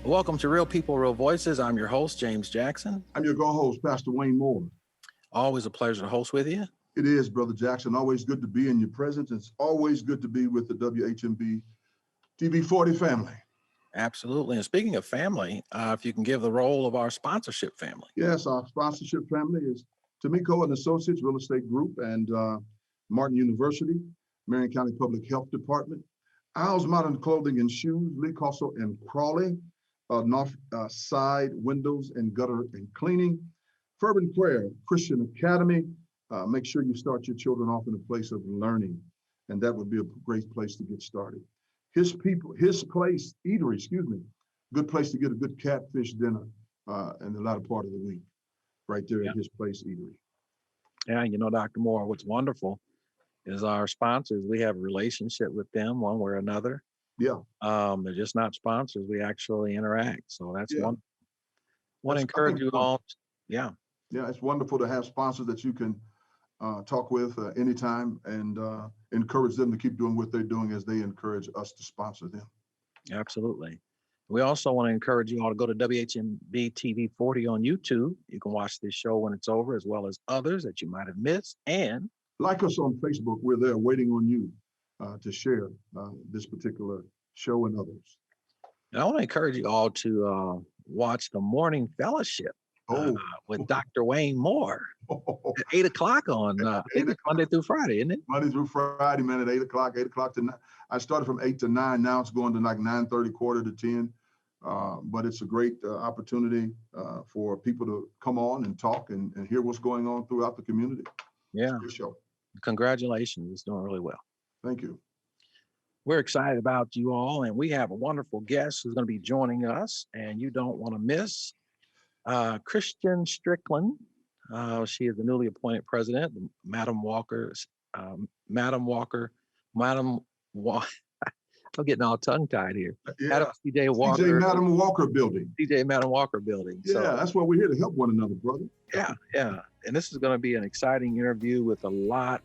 Welcome to Real People, Real Voices. I'm your host, James Jackson. I'm your co-host, Pastor Wayne Moore. Always a pleasure to host with you. It is, Brother Jackson. Always good to be in your presence. It's always good to be with the WHMB TV 40 family. Absolutely. And speaking of family, if you can give the role of our sponsorship family. Yes, our sponsorship family is Tamiko and Associates Real Estate Group and Martin University, Marion County Public Health Department, Isles Modern Clothing and Shoes, Lee Coastal and Crawley, North Side Windows and Gutter and Cleaning, Fervent Prayer Christian Academy. Make sure you start your children off in a place of learning, and that would be a great place to get started. His Place Eatery, good place to get a good catfish dinner in the latter part of the week, right there at His Place Eatery. Yeah, Dr. Moore, what's wonderful is our sponsors. We have a relationship with them one way or another. Yeah. They're just not sponsors. We actually interact. So that's one. Want to encourage you all. Yeah, it's wonderful to have sponsors that you can talk with anytime and encourage them to keep doing what they're doing as they encourage us to sponsor them. Absolutely. We also want to encourage you all to go to WHMB TV 40 on YouTube. You can watch this show when it's over, as well as others that you might have missed. And like us on Facebook. We're there waiting on you to share this particular show and others. And I want to encourage you all to watch the Morning Fellowship with Dr. Wayne Moore at 8 o'clock on, I think it's Monday through Friday, isn't it? Monday through Friday, man, at 8 o'clock to 9. I started from 8 to 9. Now it's going to like 9:30, quarter to 10. But it's a great opportunity for people to come on and talk and hear what's going on throughout the community. Yeah. Show. Congratulations. It's doing really well. Thank you. We're excited about you all, and we have a wonderful guest who's going to be joining us, and you don't want to miss Christian Strickland. She is the newly appointed president, Madam Walker. I'm getting all tongue-tied here. Yeah. CJ Walker. CJ Madam Walker Building. CJ Madam Walker Building. Yeah, so, that's why we're here to help one another, brother. Yeah. And this is going to be an exciting interview with a lot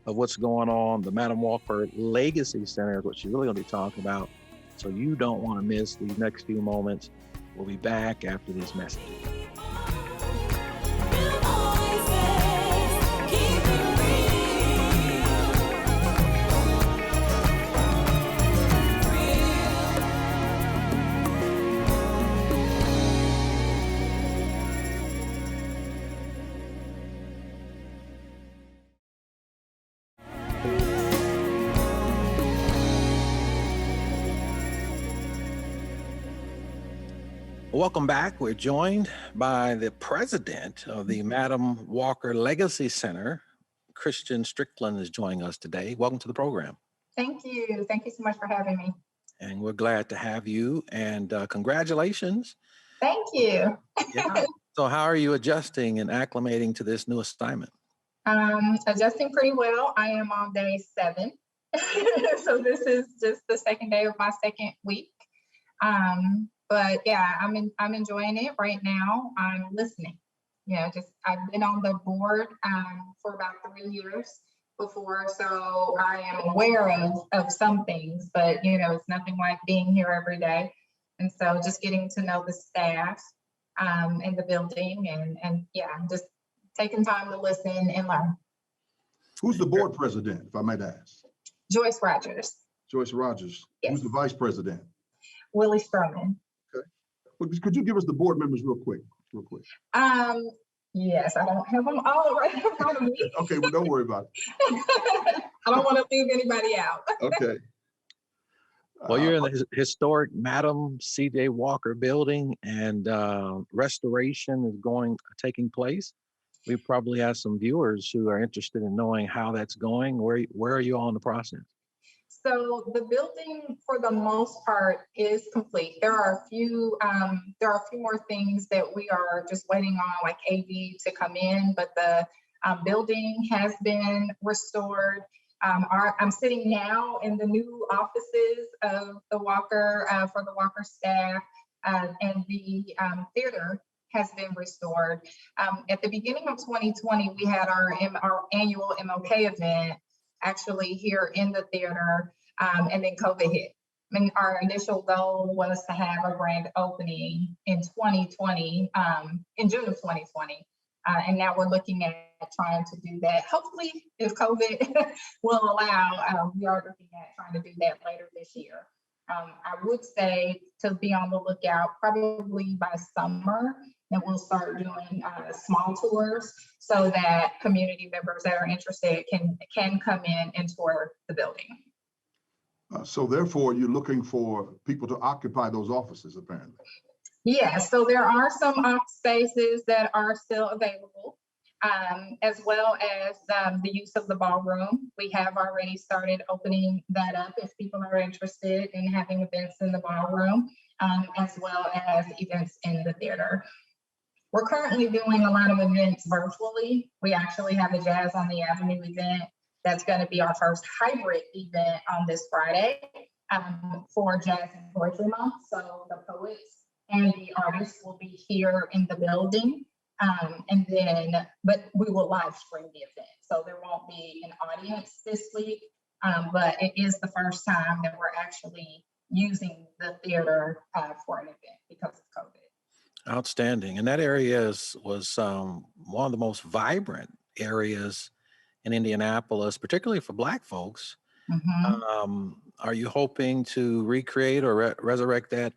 of what's going on. The Madam Walker Legacy Center is what she's really going to be talking about. So you don't want to miss these next few moments. We'll be back after these messages. Welcome back. We're joined by the president of the Madam Walker Legacy Center. Christian Strickland is joining us today. Welcome to the program. Thank you. Thank you so much for having me. And we're glad to have you, and congratulations. Thank you. Yeah. So how are you adjusting and acclimating to this new assignment? Adjusting pretty well. I am on day 7. So this is just the second day of my second week. But yeah, I'm enjoying it right now. I'm listening. I've been on the board for about 3 years before, so I am aware of some things, but it's nothing like being here every day. And so just getting to know the staff in the building and just taking time to listen and learn. Who's the board president, if I might ask? Joyce Rogers. Joyce Rogers. Yes. Who's the vice president? Willie Stroman. Okay. Well, could you give us the board members real quick? Yes, I don't have them all right in front of me. Okay, well, don't worry about it. I don't want to leave anybody out. Okay. Well, you're in the historic Madam C.J. Walker Building, and restoration is taking place. We probably have some viewers who are interested in knowing how that's going. Where are you all in the process? So the building, for the most part, is complete. There are a few more things that we are just waiting on, like AV to come in, but the building has been restored. I'm sitting now in the new offices of the Walker for the Walker staff, and the theater has been restored. At the beginning of 2020, we had our annual MLK event actually here in the theater, and then COVID hit. mean, our initial goal was to have a grand opening in 2020, in June of 2020. And now we're looking at trying to do that. Hopefully, if COVID will allow, we are looking at trying to do that later this year. I would say to be on the lookout, probably by summer, that we'll start doing small tours so that community members that are interested can come in and tour the building. So therefore, you're looking for people to occupy those offices, apparently. Yes, so there are some office spaces that are still available, as well as the use of the ballroom. We have already started opening that up if people are interested in having events in the ballroom, as well as events in the theater. We're currently doing a lot of events virtually. We actually have a Jazz on the Avenue event that's going to be our first hybrid event on this Friday for Jazz and Poetry Month. So the poets and the artists will be here in the building. But we will live stream the event. So there won't be an audience this week, but it is the first time that we're actually using the theater for an event because of COVID. Outstanding. And that area was one of the most vibrant areas in Indianapolis, particularly for Black folks. Mm-hmm. Are you hoping to recreate or resurrect that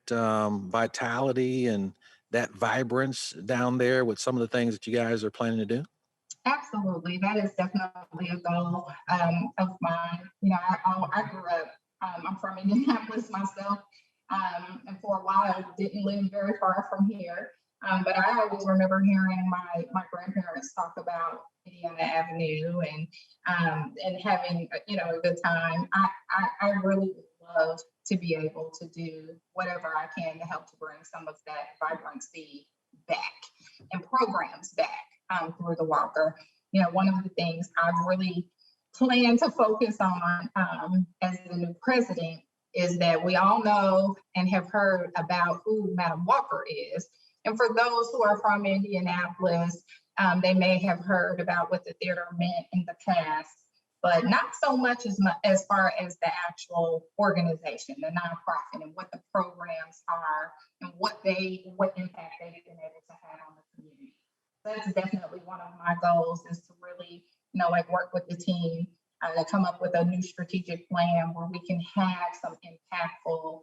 vitality and that vibrance down there with some of the things that you guys are planning to do? Absolutely. That is definitely a goal of mine. You know, I grew up, I'm from Indianapolis myself, and for a while didn't live very far from here. But I always remember hearing my grandparents talk about Indiana Avenue and having, you know, a good time. I really would love to be able to do whatever I can to help to bring some of that vibrancy back and programs back through the Walker. You know, one of the things I've really planned to focus on as the new president is that we all know and have heard about who Madam Walker is. And for those who are from Indianapolis, they may have heard about what the theater meant in the past, but not so much as far as the actual organization, the nonprofit, and what the programs are and what impact they've been able to have on the community. So that's definitely one of my goals, is to really, you know, like work with the team to come up with a new strategic plan where we can have some impactful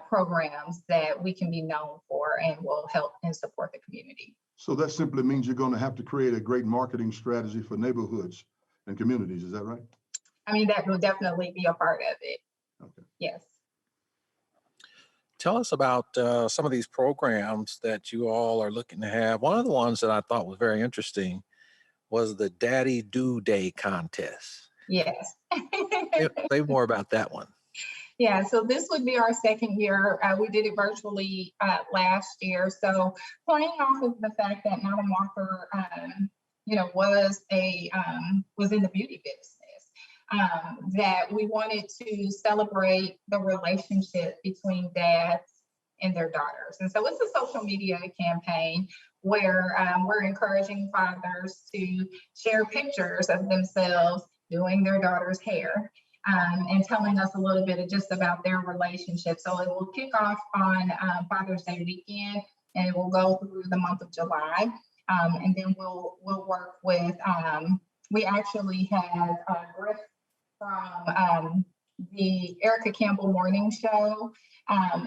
programs that we can be known for and will help and support the community. So that simply means you're going to have to create a great marketing strategy for neighborhoods and communities. Is that right? I mean, that will definitely be a part of it. Okay. Yes. Tell us about some of these programs that you all are looking to have. One of the ones that I thought was very interesting was the Daddy Do Day contest. Yes. Say more about that one. Yeah, so this would be our second year. We did it virtually last year. So playing off of the fact that Madam Walker, you know, was in the beauty business, that we wanted to celebrate the relationship between dads and their daughters. And so it's a social media campaign where we're encouraging fathers to share pictures of themselves doing their daughter's hair. And telling us a little bit just about their relationship. So it will kick off on Father's Day weekend, and it will go through the month of July. And then we'll work with, we actually have Griff from the Erica Campbell Morning Show,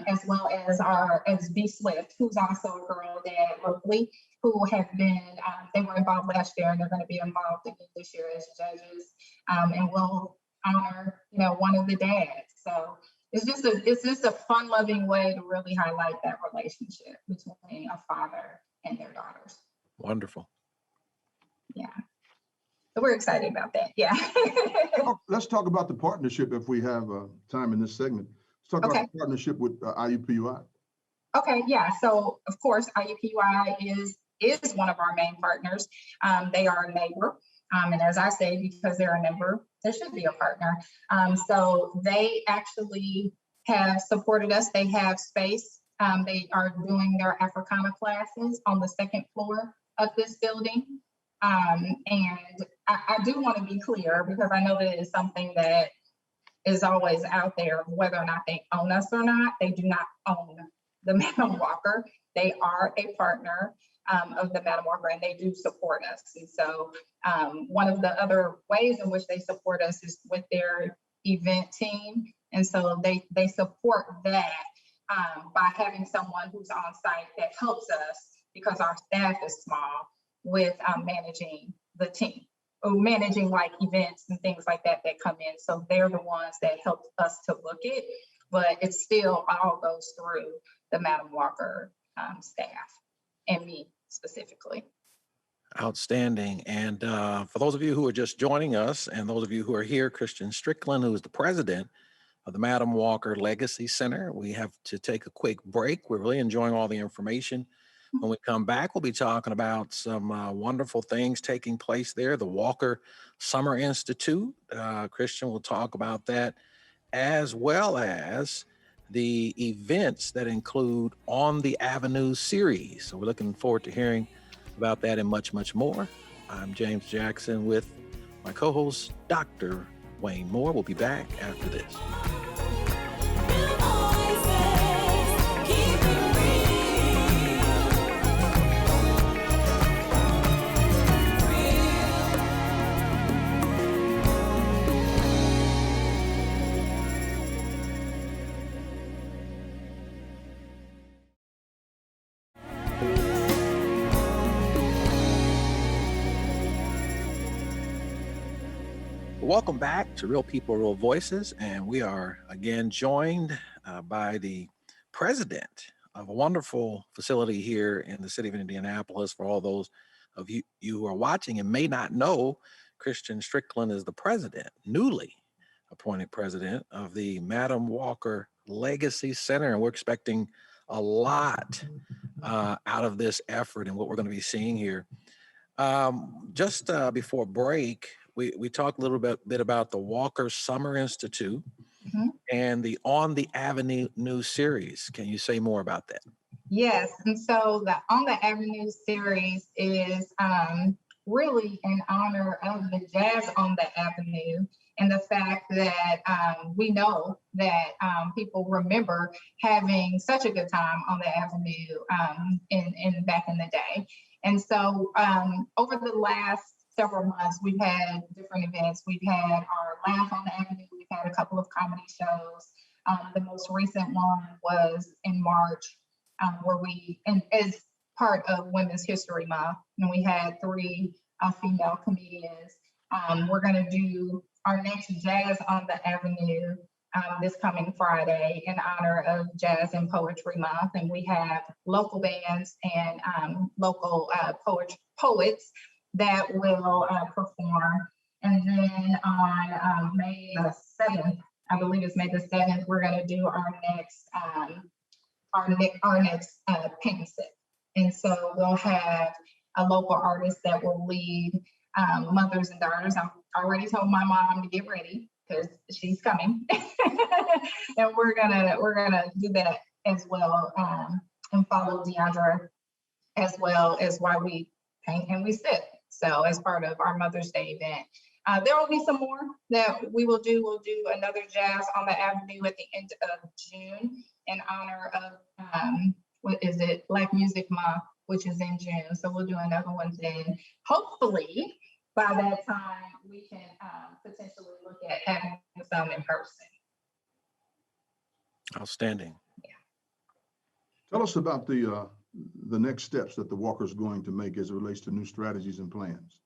as well as B Swift, who's also a girl dad locally, who have been, they were involved last year and they're going to be involved again this year as judges. And we'll honor, you know, one of the dads. So it's just a fun loving way to really highlight that relationship between a father and their daughters. Wonderful. Yeah. So we're excited about that. Yeah. Let's talk about the partnership if we have time in this segment. Let's talk about the partnership with IUPUI. Okay, yeah. So of course, IUPUI is one of our main partners. They are a neighbor. And as I say, because they're a neighbor, there should be a partner. So they actually have supported us. They have space. They are doing their Africana classes on the second floor of this building. And I do want to be clear, because I know that it is something that is always out there, whether or not they own us or not. They do not own the Madam Walker. They are a partner of the Madam Walker, and they do support us. And so one of the other ways in which they support us is with their event team. And so they support that by having someone who's on site that helps us, because our staff is small, with managing the team, or managing like events and things like that that come in. So they're the ones that help us to book it, but it still all goes through the Madam Walker staff and me specifically. Outstanding. And for those of you who are just joining us, and those of you who are here, Christian Strickland, who is the president of the Madam Walker Legacy Center, we have to take a quick break. We're really enjoying all the information. When we come back, we'll be talking about some wonderful things taking place there. The Walker Summer Institute. Christian will talk about that, as well as the events that include On the Avenue series. So we're looking forward to hearing about that and much, much more. I'm James Jackson with my co-host, Dr. Wayne Moore. We'll be back after this. Welcome back to Real People, Real Voices, and we are again joined by the president of a wonderful facility here in the city of Indianapolis. For all those of you who are watching and may not know, Christian Strickland is the president, newly appointed president of the Madam Walker Legacy Center, and we're expecting a lot out of this effort and what we're going to be seeing here. Just before break, we talked a little bit about the Walker Summer Institute and the On the Avenue new series. Can you say more about that? Yes, and so the On the Avenue series is really in honor of the Jazz on the Avenue, and the fact that we know that people remember having such a good time on the Avenue in back in the day. And so over the last several months, we've had different events. We've had our Laugh on the Avenue. We've had a couple of comedy shows. The most recent one was in March, where and as part of Women's History Month, and we had 3 female comedians. We're going to do our next Jazz on the Avenue this coming Friday in honor of Jazz and Poetry Month, and we have local bands and local poets that will perform. And then on May the 7th, I believe it's May the 7th, we're going to do our next paint set. And so we'll have a local artist that will lead mothers and daughters. I already told my mom to get ready because she's coming, and we're gonna do that as well, and follow Deandra as well as why we paint and we sit. So as part of our Mother's Day event, there will be some more that we will do. We'll do another Jazz on the Avenue at the end of June in honor of Black Music Month, which is in June. So we'll do another one then. Hopefully, by that time, we can potentially look at having some in person. Outstanding. Yeah. Tell us about the next steps that the Walker is going to make as it relates to new strategies and plans.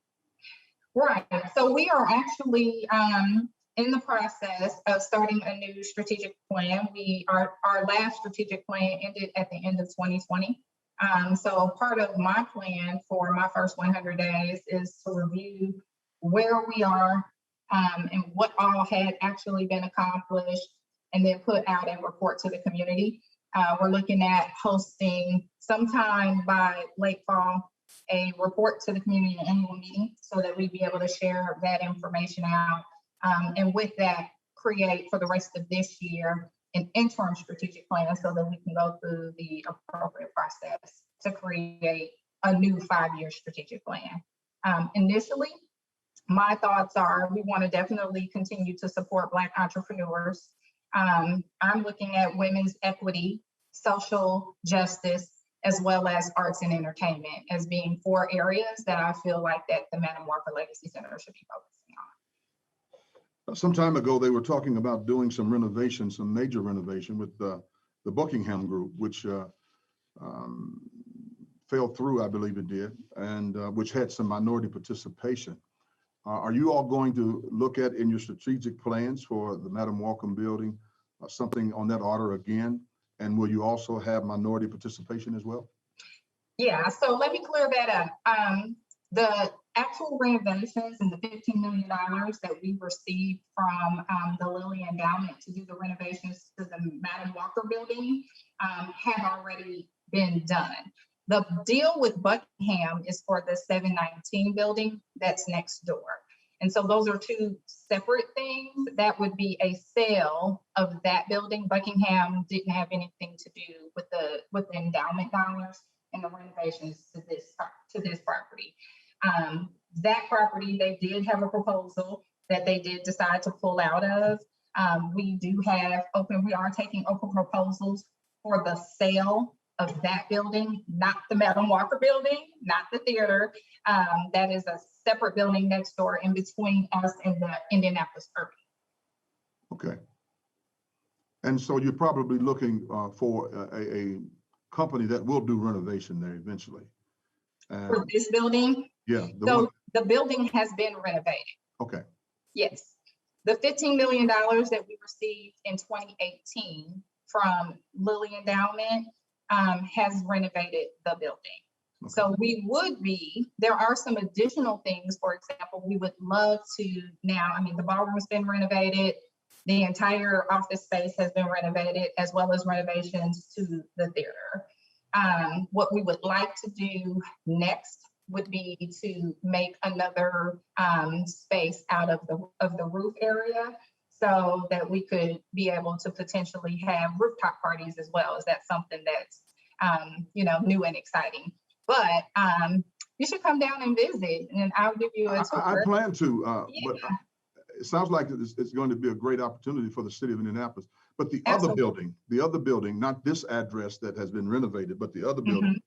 Right. So we are actually in the process of starting a new strategic plan. Our last strategic plan ended at the end of 2020. So part of my plan for my first 100 days is to review where we are and what all had actually been accomplished, and then put out a report to the community. We're looking at hosting sometime by late fall a report to the community, an annual meeting, so that we'd be able to share that information out. And with that, create for the rest of this year an interim strategic plan so that we can go through the appropriate process to create a new 5-year strategic plan. Initially, my thoughts are we want to definitely continue to support Black entrepreneurs. I'm looking at women's equity, social justice, as well as arts and entertainment as being 4 areas that I feel like that the Madam Walker Legacy Center should be focusing on. Some time ago, they were talking about doing some renovation, some major renovation with the Buckingham Group, which fell through, I believe it did, and which had some minority participation. Are you all going to look at in your strategic plans for the Madam Walker building something on that order again? And will you also have minority participation as well? Yeah, so let me clear that up. The actual renovations and the $15 million that we received from the Lilly Endowment to do the renovations to the Madam Walker building have already been done. The deal with Buckingham is for the 719 building that's next door. And so those are 2 separate things. That would be a sale of that building. Buckingham didn't have anything to do with the endowment dollars and the renovations to this property. That property, they did have a proposal that they did decide to pull out of. We are taking open proposals for the sale of that building, not the Madam Walker building, not the theater. That is a separate building next door in between us and the Indianapolis Urban. Okay. And so you're probably looking for a company that will do renovation there eventually. For this building? Yeah. The building has been renovated. Okay. Yes. The $15 million that we received in 2018 from Lilly Endowment has renovated the building. Okay. So there are some additional things. For example, we would love to now, the ballroom's been renovated. The entire office space has been renovated, as well as renovations to the theater. What we would like to do next would be to make another space out of the roof area, so that we could be able to potentially have rooftop parties as well. Is that something that's new and exciting? But you should come down and visit, and I'll give you a tour. I plan to, but it sounds like it's going to be a great opportunity for the city of Indianapolis. But the Absolutely. other building, not this address that has been renovated, but the other building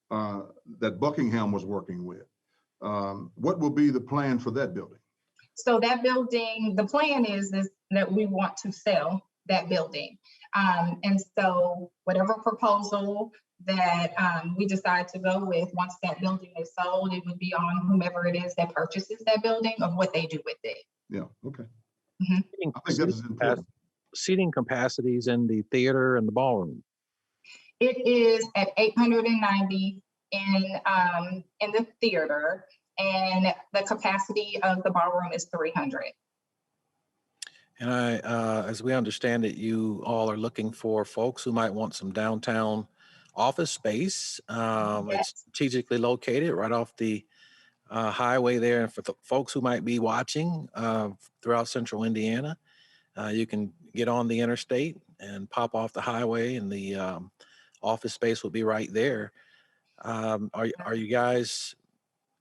that Buckingham was working with, what will be the plan for that building? So that building, the plan is that we want to sell that building. And so whatever proposal that we decide to go with, once that building is sold, it would be on whomever it is that purchases that building of what they do with it. Yeah, okay. Mm-hmm. I think that is important. Seating capacities in the theater and the ballroom. It is at 890 in the theater, and the capacity of the ballroom is 300. And as we understand it, you all are looking for folks who might want some downtown office space. Yes. It's strategically located right off the highway there. And for the folks who might be watching throughout central Indiana, you can get on the interstate and pop off the highway, and the office space will be right there. Are you guys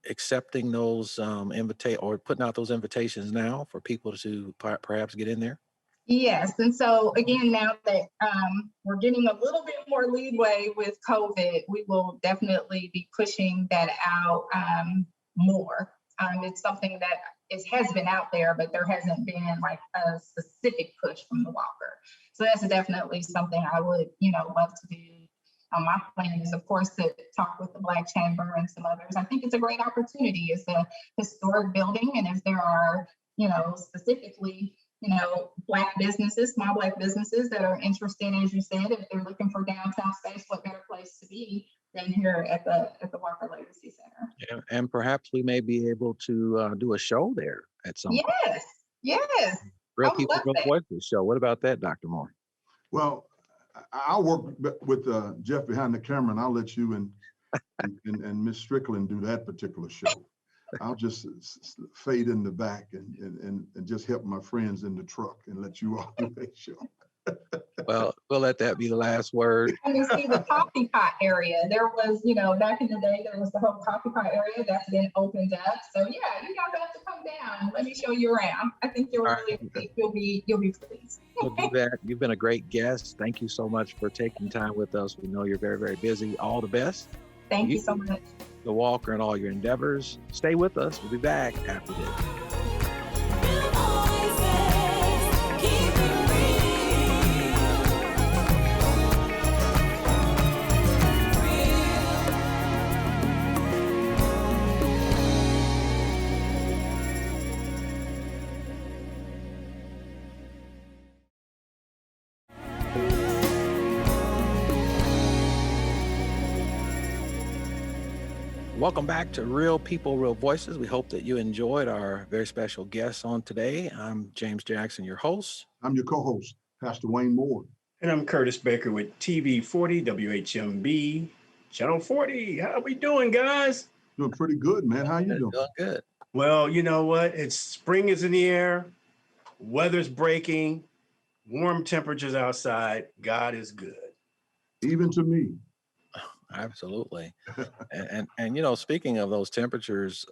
accepting those or putting out those invitations now for people to perhaps get in there? Yes, and so again, now that we're getting a little bit more leeway with COVID, we will definitely be pushing that out more. It's something that has been out there, but there hasn't been like a specific push from the Walker. So that's definitely something I would, love to do. My plan is, of course, to talk with the Black Chamber and some others. I think it's a great opportunity. It's a historic building, and if there are, specifically, Black businesses, small Black businesses that are interested, as you said, if they're looking for downtown space, what better place to be than here at the Walker Legacy Center? Yeah, and perhaps we may be able to do a show there at some point. Yes. Real People, Real Voices show. What about that, Dr. Moore? Well, I'll work with Jeff behind the camera, and I'll let you and Miss Strickland do that particular show. I'll just fade in the back and just help my friends in the truck and let you all do that show. Well, we'll let that be the last word. And you see the coffee pot area. There was, back in the day, there was the whole coffee pot area that's been opened up. So yeah, you guys have to come down. Let me show you around. I think you'll All really, you'll be pleased. We'll do that. You've been a great guest. Thank you so much for taking time with us. We know you're very, very busy. All the best. Thank you so much. The Walker and all your endeavors. Stay with us. We'll be back after this. Welcome back to Real People, Real Voices. We hope that you enjoyed our very special guests on today. I'm James Jackson, your host. I'm your co-host, Pastor Wayne Moore. And I'm Curtis Baker with TV 40 WHMB Channel 40. How we doing, guys? Doing pretty good, man. How you doing? Doing good. Well, you know what? It's spring is in the air. Weather's breaking. Warm temperatures outside. God is good. Even to me. Absolutely. And speaking of those temperatures,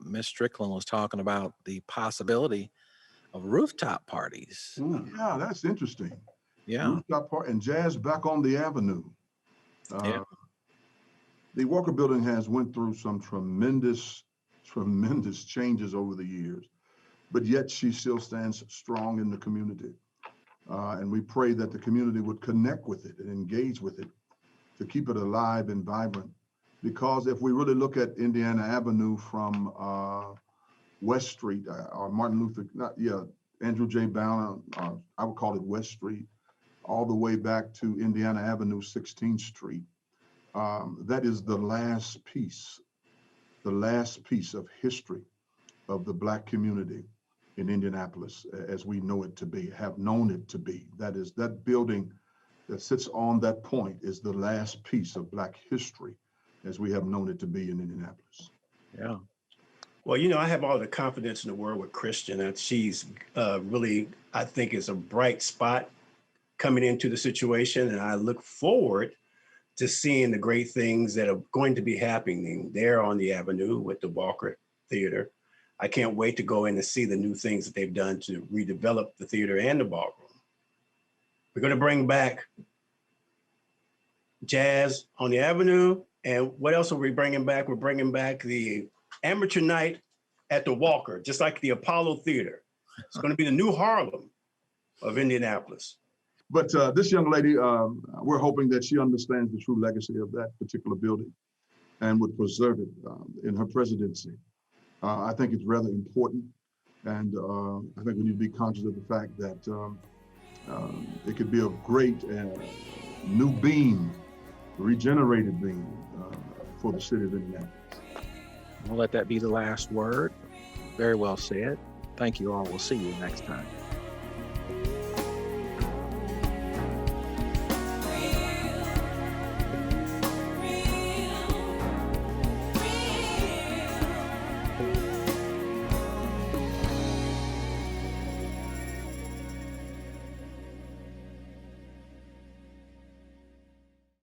Miss Strickland was talking about the possibility of rooftop parties. Yeah, that's interesting. Yeah. Rooftop party and jazz back on the avenue. Yeah. The Walker Building has went through some tremendous changes over the years, but yet she still stands strong in the community. And we pray that the community would connect with it and engage with it to keep it alive and vibrant. Because if we really look at Indiana Avenue from West Street, or Andrew J. Bowner, I would call it West Street, all the way back to Indiana Avenue, 16th Street. That is the last piece of history of the Black community in Indianapolis as we know it to be, have known it to be. That is, that building that sits on that point is the last piece of Black history as we have known it to be in Indianapolis. Yeah. Well, I have all the confidence in the world with Christian that she's really, I think, is a bright spot coming into the situation. And I look forward to seeing the great things that are going to be happening there on the avenue with the Walker Theater. I can't wait to go in and see the new things that they've done to redevelop the theater and the ballroom. We're going to bring back jazz on the avenue. And what else are we bringing back? We're bringing back the amateur night at the Walker, just like the Apollo Theater. It's going to be the new Harlem of Indianapolis. But this young lady, we're hoping that she understands the true legacy of that particular building and would preserve it in her presidency. I think it's rather important. And I think we need to be conscious of the fact that it could be a great new beam, regenerated beam for the city of Indianapolis. We'll let that be the last word. Very well said. Thank you all. We'll see you next time.